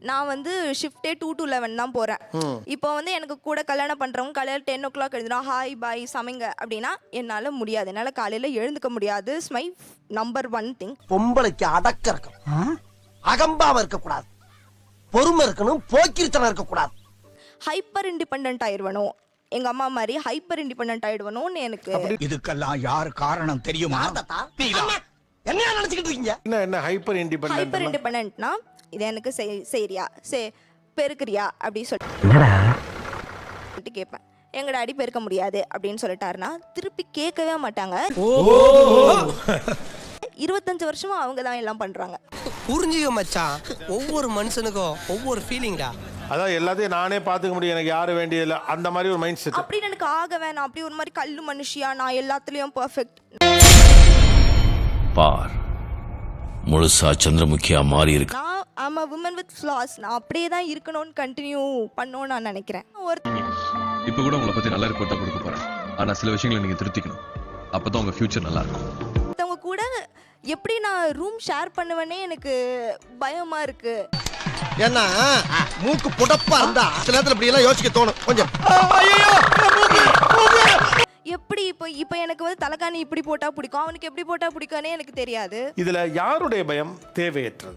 நான் வந்து ஷிஃப்டே 2 to 11 தான் போறேன். இப்போ வந்து எனக்கு கூட கல்யாணம் பண்றவங்க காலையில 10 o'clock எழுதுனா ஹாய் பாய் சமைங்க அப்படின்னா என்னால முடியாது. என்னால காலையில எழுந்துக்க முடியாது. It's my number 1 thing. பொம்பளைக்கு அடக்க இருக்கணும், அகம்பாவ இருக்க கூடாது, பொறுமை இருக்கணும், போக்கிரித்தனம் இருக்க கூடாது. ஹைப்பர் இண்டிபெண்டன்ட் ஆயிடுவனும், எங்க அம்மா மாதிரி ஹைப்பர் இண்டிபெண்டன்ட் ஆயிடுவனும்னு எனக்கு. இதுக்கெல்லாம் யார் காரணம் தெரியுமா? என்ன நினைச்சுக்கிட்டு இருக்கீங்க? என்ன ஹைப்பர் இண்டிபெண்டன்ட்? ஹைப்பர் இண்டிபெண்டன்ட்னா இது எனக்கு செய்றியா பெருக்குறியா அப்படி சொல்லிட்டு கேட்பேன். எங்க டாடி பெருக்க முடியாது அப்படின்னு சொல்லிட்டாருன்னா திருப்பி கேட்கவே மாட்டாங்க. 25 வருஷமா அவங்க தான் எல்லாம் பண்றாங்க. புரிஞ்சுக்க மச்சான், ஒவ்வொரு மனுஷனுக்கும் ஒவ்வொரு ஃபீலிங்டா. அதான் எல்லாத்தையும் நானே பாத்துக்க முடியும், எனக்கு யாரும் வேண்டியதில்லை, அந்த மாதிரி ஒரு மைண்ட் செட். அப்படின்னு எனக்கு ஆக வேணாம். அப்படி ஒரு மாதிரி கல்லு மனுஷியா நான் எல்லாத்துலயும் பெர்ஃபெக்ட். பார் முழுசா சந்திரமுகியா மாறி இருக்கு. நான் I'm a woman with flaws. நான் அப்படியே தான் இருக்கணும்னு கண்டினியூ பண்ணணும்னு நான் நினைக்கிறேன். இப்போ கூட உங்களை பத்தி நல்ல ரிப்போர்ட்டா கொடுக்க போறேன். ஆனா சில விஷயங்களை நீங்க திருத்திக்கணும். அப்பதான் உங்க ஃபியூச்சர் நல்லா இருக்கும். மத்தவங்க கூட எப்படி நான் ரூம் ஷேர் பண்ணுவேனே எனக்கு பயமா இருக்கு. ஏன்னா மூக்கு புடப்பா இருந்தா சில நேரத்துல இப்படி எல்லாம் யோசிக்க தோணும் கொஞ்சம். எப்படி இப்போ எனக்கு வந்து தலைகாணி இப்படி போட்டா பிடிக்கும், அவனுக்கு எப்படி போட்டா பிடிக்கும்னே எனக்கு தெரியாது. இதுல யாருடைய பயம் தேவையற்றது?